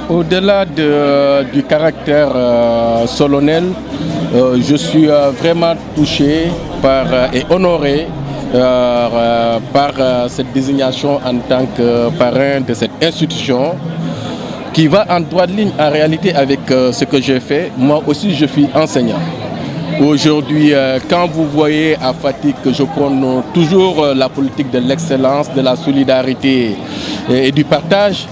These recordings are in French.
Au-delà du caractère solennel, je suis vraiment touché et honoré par cette désignation en tant que parrain de cette institution qui va en droite ligne en réalité avec ce que j'ai fait. Moi aussi, je suis enseignant. Aujourd'hui, quand vous voyez à Fatick que je prône toujours la politique de l'excellence, de la solidarité et du partage,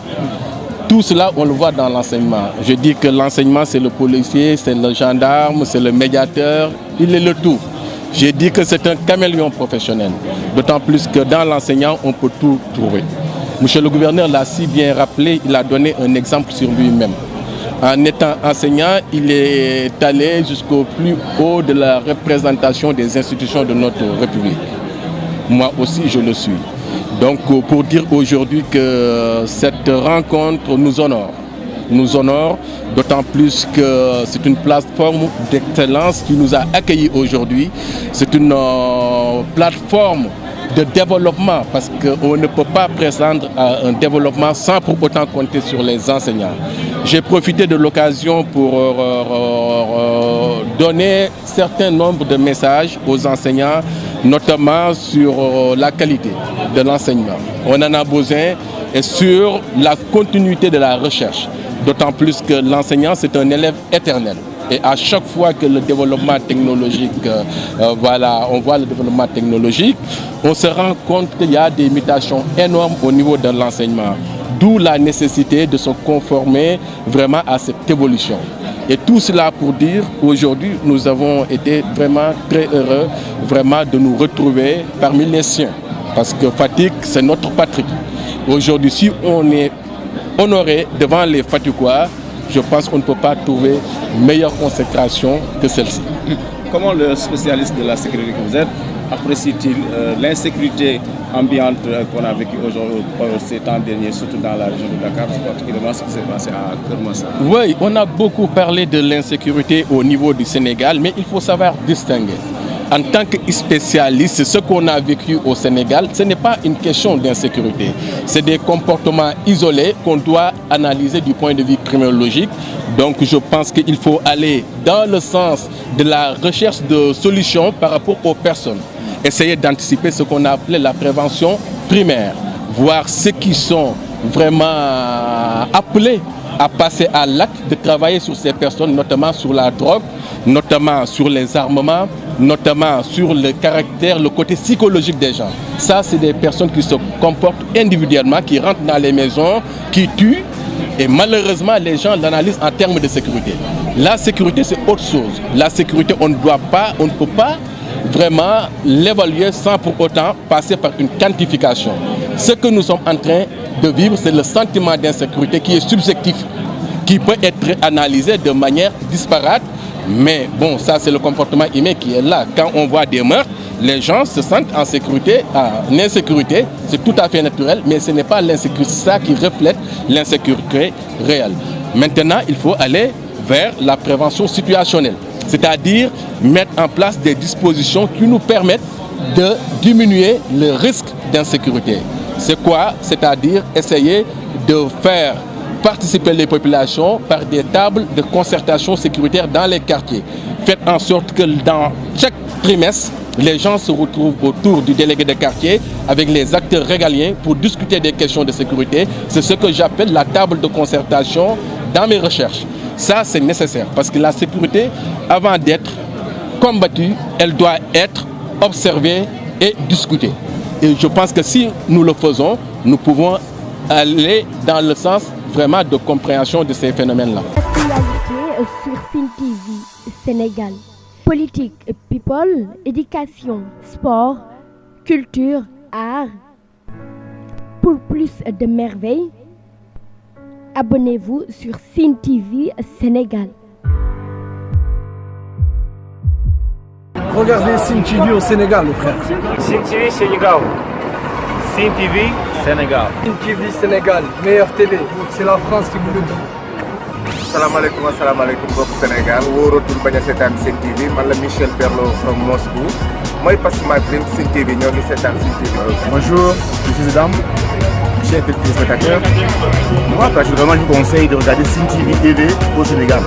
tout cela, on le voit dans l'enseignement. Je dis que l'enseignement, c'est le policier, c'est le gendarme, c'est le médiateur, il est le tout. J'ai dit que c'est un caméléon professionnel, d'autant plus que dans l'enseignant, on peut tout trouver. Monsieur le gouverneur l'a si bien rappelé, il a donné un exemple sur lui-même. En étant enseignant, il est allé jusqu'au plus haut de la représentation des institutions de notre République. Moi aussi, je le suis. Donc, pour dire aujourd'hui que cette rencontre nous honore, d'autant plus que c'est une plateforme d'excellence qui nous a accueillis aujourd'hui. C'est une plateforme de développement parce qu'on ne peut pas prétendre à un développement sans pour autant compter sur les enseignants. J'ai profité de l'occasion pour donner un certain nombre de messages aux enseignants, notamment sur la qualité de l'enseignement. On en a besoin et sur la continuité de la recherche. D'autant plus que l'enseignant, c'est un élève éternel. Et à chaque fois que le développement technologique, on voit le développement technologique, on se rend compte qu'il y a des mutations énormes au niveau de l'enseignement. D'où la nécessité de se conformer vraiment à cette évolution. Et tout cela pour dire, aujourd'hui, nous avons été vraiment très heureux vraiment de nous retrouver parmi les siens. Parce que Fatick, c'est notre patrie. Aujourd'hui, si on est honoré devant les Fatickois, je pense qu'on ne peut pas trouver meilleure consécration que celle-ci. Comment le spécialiste de la sécurité que vous êtes apprécie-t-il l'insécurité ambiante qu'on a vécue aujourd'hui ces temps derniers, surtout dans la région de Dakar, particulièrement ce qui s'est passé à Keur Massar? Oui, on a beaucoup parlé de l'insécurité au niveau du Sénégal, mais il faut savoir distinguer. En tant que spécialiste, ce qu'on a vécu au Sénégal, ce n'est pas une question d'insécurité. C'est des comportements isolés qu'on doit analyser du point de vue criminologique. Donc je pense qu'il faut aller dans le sens de la recherche de solutions par rapport aux personnes. Essayer d'anticiper ce qu'on a appelé la prévention primaire. Voir ceux qui sont vraiment appelés à passer à l'acte, de travailler sur ces personnes, notamment sur la drogue, notamment sur les armements, notamment sur le caractère, le côté psychologique des gens. Ça, c'est des personnes qui se comportent individuellement, qui rentrent dans les maisons, qui tuent. Et malheureusement, les gens l'analysent en termes de sécurité. La sécurité, c'est autre chose. La sécurité, on ne peut pas vraiment l'évaluer sans pour autant passer par une quantification. Ce que nous sommes en train de vivre, c'est le sentiment d'insécurité qui est subjectif, qui peut être analysé de manière disparate. Mais bon, ça c'est le comportement humain qui est là. Quand on voit des meurtres, les gens se sentent en sécurité, en insécurité. C'est tout à fait naturel, mais ce n'est pas l'insécurité, c'est ça qui reflète l'insécurité réelle. Maintenant, il faut aller vers la prévention situationnelle, c'est-à-dire mettre en place des dispositions qui nous permettent de diminuer le risque d'insécurité. C'est quoi? C'est-à-dire essayer de faire participer les populations par des tables de concertation sécuritaire dans les quartiers. Faites en sorte que dans chaque trimestre, les gens se retrouvent autour du délégué de quartier avec les acteurs régaliens pour discuter des questions de sécurité. C'est ce que j'appelle la table de concertation dans mes recherches. Ça, c'est nécessaire parce que la sécurité, avant d'être combattue, elle doit être observée et discutée. Et je pense que si nous le faisons, nous pouvons aller dans le sens vraiment de compréhension de ces phénomènes-là. Actualité sur Sen TV Sénégal. Politique, people, éducation, sport, culture, art. Pour plus de merveilles, abonnez-vous sur Sen TV Sénégal. Regardez Sen TV au Sénégal, les frères. Sen TV Sénégal. Sen TV Sénégal. Sen TV Sénégal, meilleure télé. C'est la France qui vous le dit. Assalamualaikum mbokk Sénégal wóoratul bañ a seetaan Sen TV man la Michel Berlo from Moscou mooy Passe My Dream Sen TV ñoo ngi seetaan Sen TV. Bonjour, je suis Zidane. chers téléspectateurs, moi personnellement je vous conseille de regarder Cine TV au Sénégal.